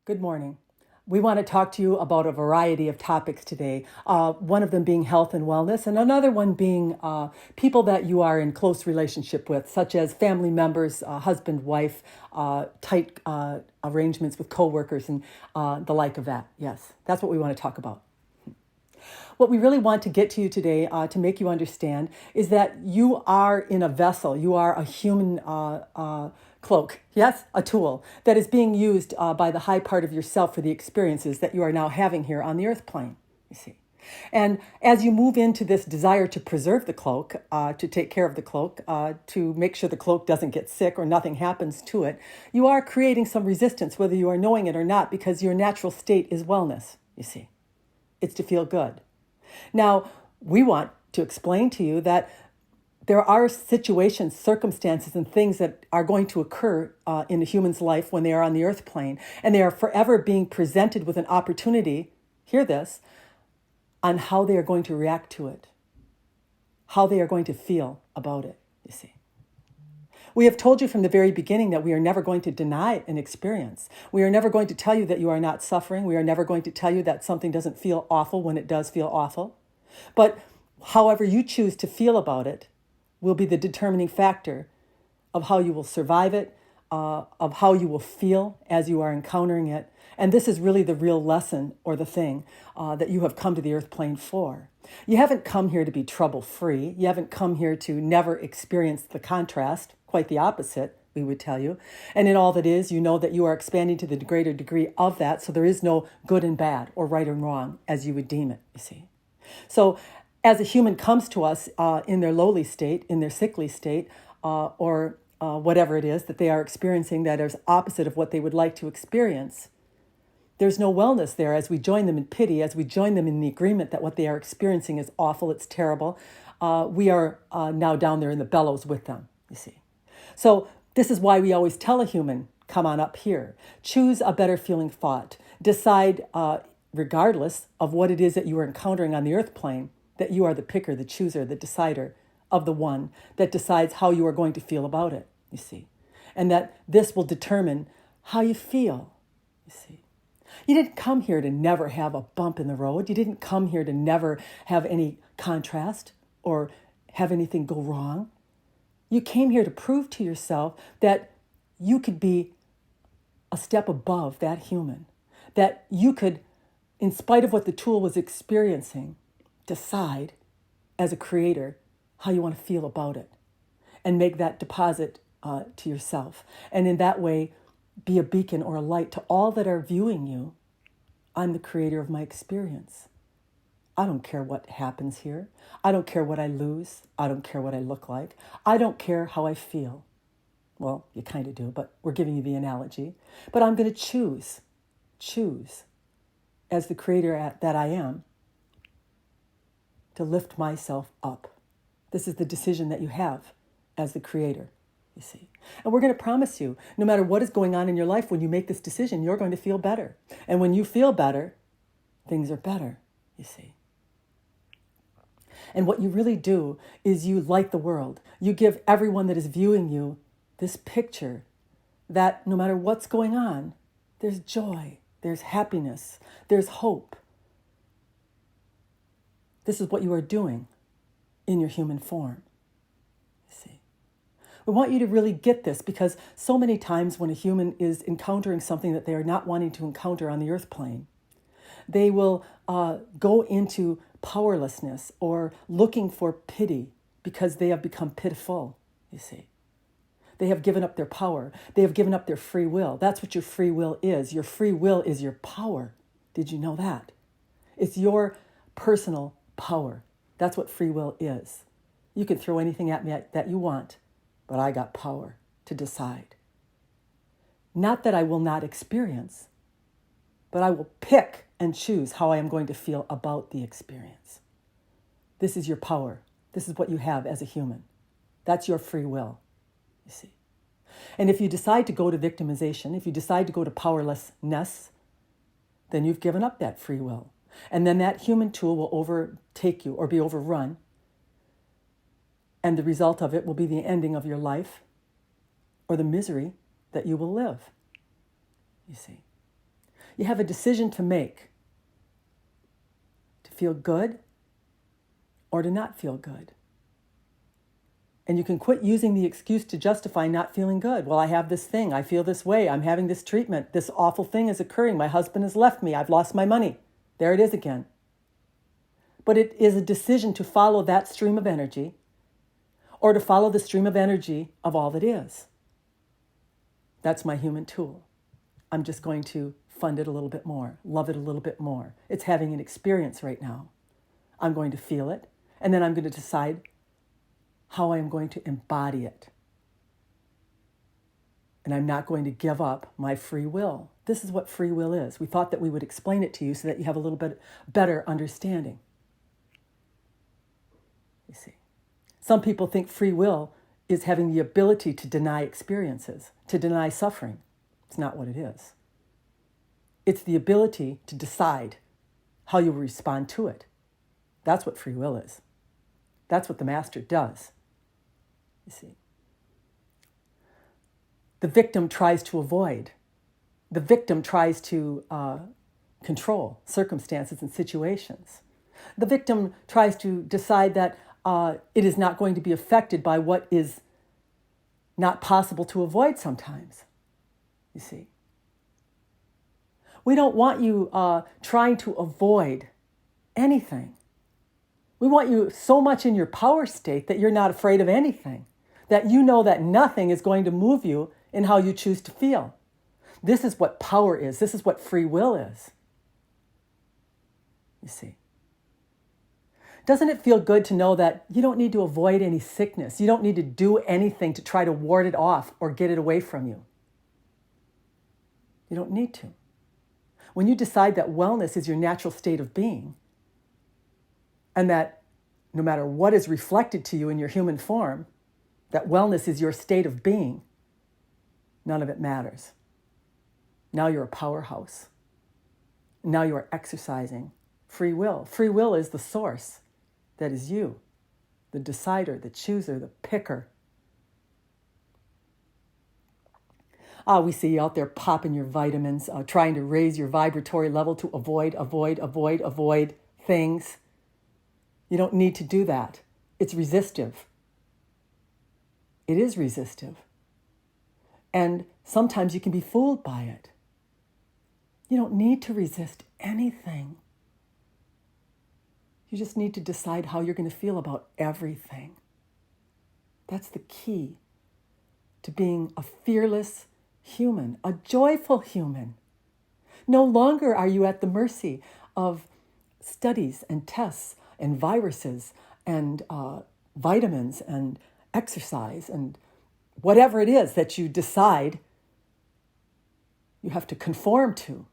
Good morning. We want to talk to you about a variety of topics today. One of them being health and wellness, and another one being people that you are in close relationship with, such as family members, husband, wife, tight arrangements with coworkers, and the like of that. Yes, that's what we want to talk about. What we really want to get to you today to make you understand is that you are in a vessel. You are a human cloak, yes, a tool that is being used by the high part of yourself for the experiences that you are now having here on the earth plane, you see. And as you move into this desire to preserve the cloak, to take care of the cloak, to make sure the cloak doesn't get sick or nothing happens to it, you are creating some resistance, whether you are knowing it or not, because your natural state is wellness, you see. It's to feel good. Now, we want to explain to you that there are situations, circumstances, and things that are going to occur in a human's life when they are on the earth plane, and they are forever being presented with an opportunity, hear this, on how they are going to react to it, how they are going to feel about it, you see. We have told you from the very beginning that we are never going to deny an experience. We are never going to tell you that you are not suffering. We are never going to tell you that something doesn't feel awful when it does feel awful. But however you choose to feel about it will be the determining factor of how you will survive it, of how you will feel as you are encountering it. And this is really the real lesson or the thing that you have come to the earth plane for. You haven't come here to be trouble-free. You haven't come here to never experience the contrast. Quite the opposite, we would tell you. And in all that is, you know that you are expanding to the greater degree of that, so there is no good and bad or right and wrong as you would deem it, you see. So as a human comes to us in their lowly state, in their sickly state, or whatever it is that they are experiencing that is opposite of what they would like to experience, there's no wellness there as we join them in pity, as we join them in the agreement that what they are experiencing is awful, it's terrible. We are now down there in the bellows with them, you see. So this is why we always tell a human, come on up here. Choose a better feeling thought. Decide, regardless of what it is that you are encountering on the earth plane, that you are the picker, the chooser, the decider of the one that decides how you are going to feel about it, you see. And that this will determine how you feel, you see. You didn't come here to never have a bump in the road. You didn't come here to never have any contrast or have anything go wrong. You came here to prove to yourself that you could be a step above that human, that you could, in spite of what the tool was experiencing, decide as a creator how you want to feel about it and make that deposit to yourself. And in that way, be a beacon or a light to all that are viewing you. I'm the creator of my experience. I don't care what happens here. I don't care what I lose. I don't care what I look like. I don't care how I feel. Well, you kind of do, but we're giving you the analogy. But I'm going to choose as the creator that I am to lift myself up. This is the decision that you have as the creator, you see. And we're going to promise you, no matter what is going on in your life, when you make this decision, you're going to feel better. And when you feel better, things are better, you see. And what you really do is you light the world. You give everyone that is viewing you this picture that no matter what's going on, there's joy, there's happiness, there's hope. This is what you are doing in your human form, you see. We want you to really get this because so many times when a human is encountering something that they are not wanting to encounter on the earth plane, they will go into powerlessness or looking for pity because they have become pitiful, you see. They have given up their power. They have given up their free will. That's what your free will is. Your free will is your power. Did you know that? It's your personal power. That's what free will is. You can throw anything at me that you want, but I got power to decide. Not that I will not experience, but I will pick and choose how I am going to feel about the experience. This is your power. This is what you have as a human. That's your free will, you see. And if you decide to go to victimization, if you decide to go to powerlessness, then you've given up that free will. And then that human tool will overtake you or be overrun. And the result of it will be the ending of your life or the misery that you will live, you see. You have a decision to make. To feel good or to not feel good. And you can quit using the excuse to justify not feeling good. Well, I have this thing. I feel this way. I'm having this treatment. This awful thing is occurring. My husband has left me. I've lost my money. There it is again. But it is a decision to follow that stream of energy or to follow the stream of energy of all that is. That's my human tool. I'm just going to fund it a little bit more, love it a little bit more. It's having an experience right now. I'm going to feel it, and then I'm going to decide how I'm going to embody it. And I'm not going to give up my free will. This is what free will is. We thought that we would explain it to you so that you have a little bit better understanding. You see, some people think free will is having the ability to deny experiences, to deny suffering. It's not what it is. It's the ability to decide how you respond to it. That's what free will is. That's what the master does. You see, the victim tries to avoid. The victim tries to control circumstances and situations. The victim tries to decide that it is not going to be affected by what is not possible to avoid sometimes. You see, we don't want you trying to avoid anything. We want you so much in your power state that you're not afraid of anything, that you know that nothing is going to move you in how you choose to feel. This is what power is. This is what free will is. You see. Doesn't it feel good to know that you don't need to avoid any sickness? You don't need to do anything to try to ward it off or get it away from you. You don't need to. When you decide that wellness is your natural state of being, and that no matter what is reflected to you in your human form, that wellness is your state of being, none of it matters. Now you're a powerhouse. Now you are exercising free will. Free will is the source that is you, the decider, the chooser, the picker. We see you out there popping your vitamins, trying to raise your vibratory level to avoid things. You don't need to do that. It's resistive. It is resistive. And sometimes you can be fooled by it. You don't need to resist anything. You just need to decide how you're going to feel about everything. That's the key to being a fearless human, a joyful human. No longer are you at the mercy of studies and tests and viruses and vitamins and exercise and whatever it is that you decide you have to conform to.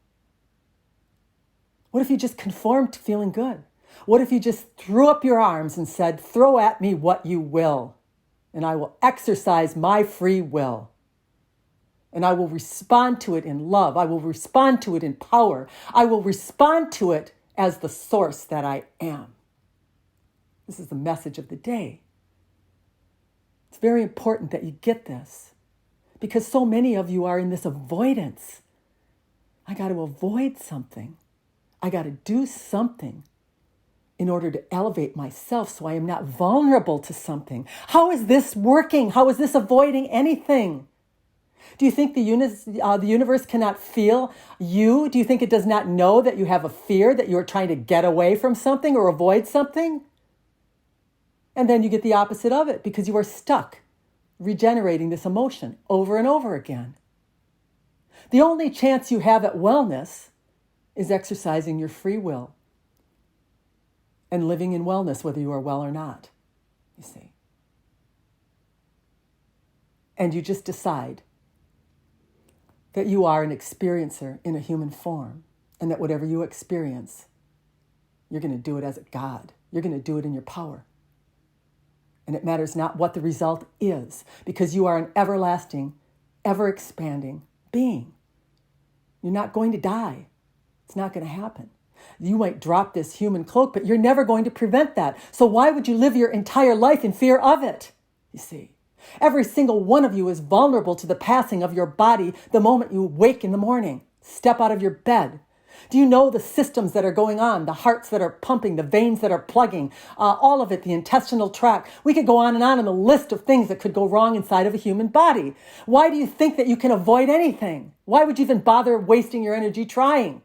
What if you just conformed to feeling good? What if you just threw up your arms and said, throw at me what you will, and I will exercise my free will. And I will respond to it in love. I will respond to it in power. I will respond to it as the source that I am. This is the message of the day. It's very important that you get this, because so many of you are in this avoidance. I got to avoid something. I got to do something in order to elevate myself so I am not vulnerable to something. How is this working? How is this avoiding anything? Do you think the universe cannot feel you? Do you think it does not know that you have a fear, that you are trying to get away from something or avoid something? And then you get the opposite of it because you are stuck regenerating this emotion over and over again. The only chance you have at wellness is exercising your free will and living in wellness, whether you are well or not, you see. And you just decide that you are an experiencer in a human form, and that whatever you experience, you're going to do it as a God. You're going to do it in your power. And it matters not what the result is, because you are an everlasting, ever-expanding being. You're not going to die. It's not going to happen. You might drop this human cloak, but you're never going to prevent that. So why would you live your entire life in fear of it? You see, every single one of you is vulnerable to the passing of your body the moment you wake in the morning. step out of your bed? Do you know the systems that are going on, the hearts that are pumping, the veins that are plugging, all of it, the intestinal tract? We could go on the list of things that could go wrong inside of a human body. Why do you think that you can avoid anything? Why would you even bother wasting your energy trying?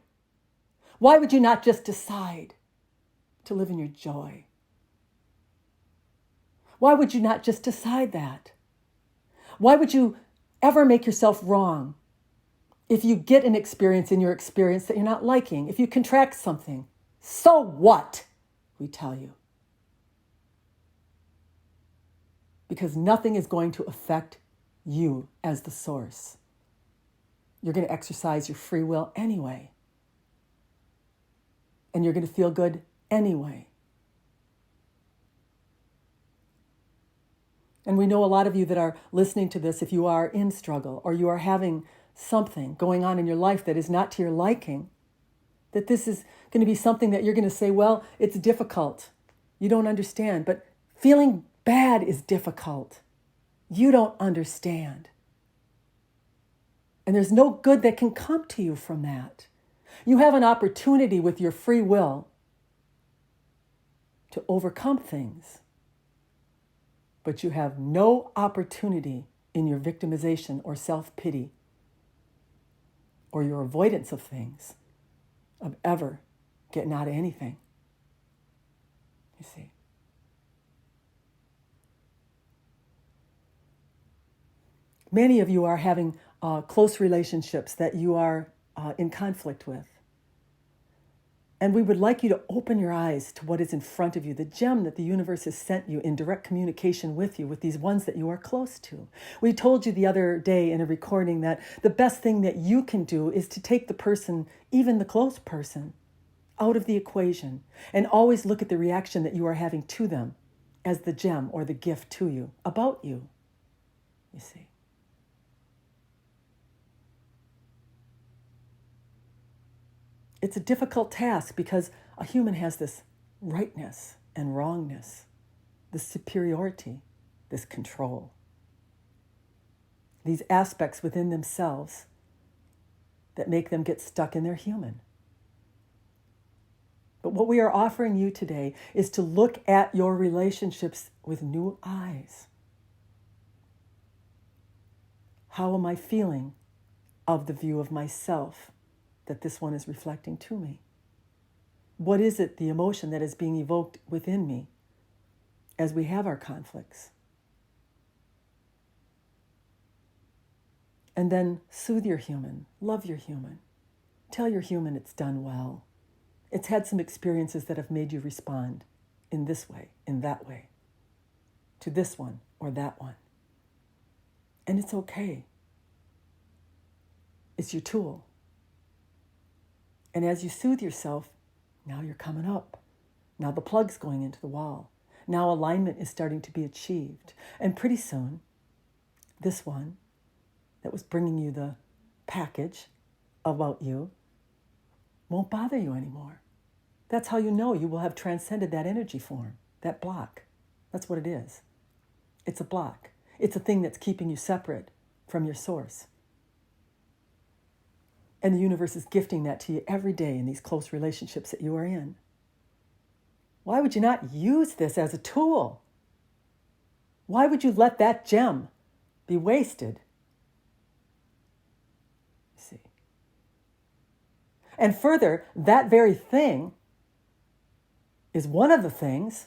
Why would you not just decide to live in your joy? Why would you not just decide that? Why would you ever make yourself wrong? If you get an experience in your experience that you're not liking, if you contract something, so what? We tell you. Because nothing is going to affect you as the source. You're going to exercise your free will anyway. And you're going to feel good anyway. And we know a lot of you that are listening to this, if you are in struggle or you are having something going on in your life that is not to your liking, that this is going to be something that you're going to say, well, it's difficult. You don't understand. But feeling bad is difficult. You don't understand. And there's no good that can come to you from that. You have an opportunity with your free will to overcome things. But you have no opportunity in your victimization or self-pity or your avoidance of things, of ever getting out of anything. You see. Many of you are having close relationships that you are in conflict with. And we would like you to open your eyes to what is in front of you, the gem that the universe has sent you in direct communication with you, with these ones that you are close to. We told you the other day in a recording that the best thing that you can do is to take the person, even the close person, out of the equation and always look at the reaction that you are having to them as the gem or the gift to you, about you, you see. It's a difficult task because a human has this rightness and wrongness, this superiority, this control, these aspects within themselves that make them get stuck in their human. But what we are offering you today is to look at your relationships with new eyes. How am I feeling of the view of myself that this one is reflecting to me? What is it, the emotion that is being evoked within me as we have our conflicts? And then soothe your human, love your human, tell your human it's done well. It's had some experiences that have made you respond in this way, in that way, to this one or that one. And it's okay. It's your tool. And as you soothe yourself, now you're coming up. Now the plug's going into the wall. Now alignment is starting to be achieved. And pretty soon, this one that was bringing you the package about you won't bother you anymore. That's how you know you will have transcended that energy form, that block. That's what it is. It's a block. It's a thing that's keeping you separate from your source. And the universe is gifting that to you every day in these close relationships that you are in. Why would you not use this as a tool? Why would you let that gem be wasted? You see. And further, that very thing is one of the things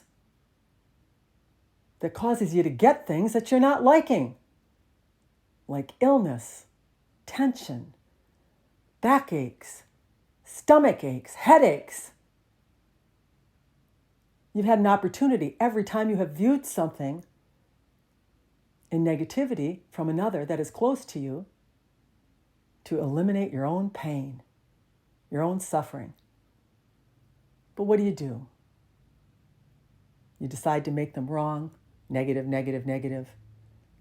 that causes you to get things that you're not liking, like illness, tension, backaches, stomach aches, headaches. You've had an opportunity every time you have viewed something in negativity from another that is close to you to eliminate your own pain, your own suffering. But what do? You decide to make them wrong, negative, negative, negative.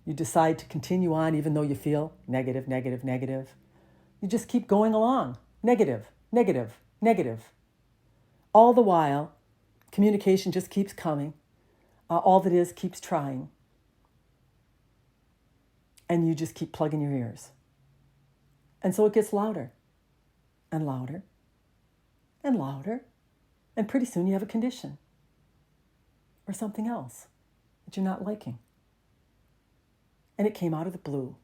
You decide to continue on even though you feel negative, negative, negative. You just keep going along, negative, negative, negative. All the while, communication just keeps coming. All that is keeps trying. And you just keep plugging your ears. And so it gets louder and louder and louder. And pretty soon you have a condition or something else that you're not liking. And it came out of the blue.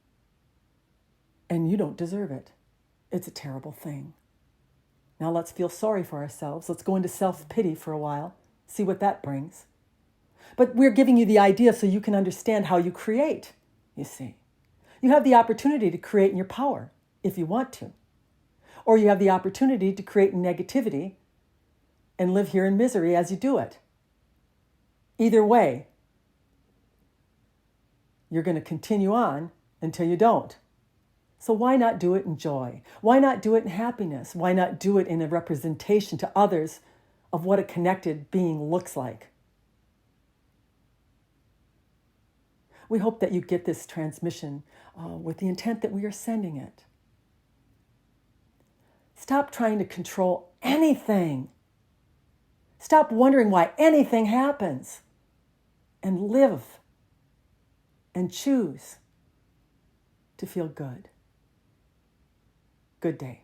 And you don't deserve it. It's a terrible thing. Now let's feel sorry for ourselves. Let's go into self-pity for a while. See what that brings. But we're giving you the idea so you can understand how you create, you see. You have the opportunity to create in your power if you want to. Or you have the opportunity to create in negativity and live here in misery as you do it. Either way, you're going to continue on until you don't. So why not do it in joy? Why not do it in happiness? Why not do it in a representation to others of what a connected being looks like? We hope that you get this transmission with the intent that we are sending it. Stop trying to control anything. Stop wondering why anything happens. And live and choose to feel good. Good day.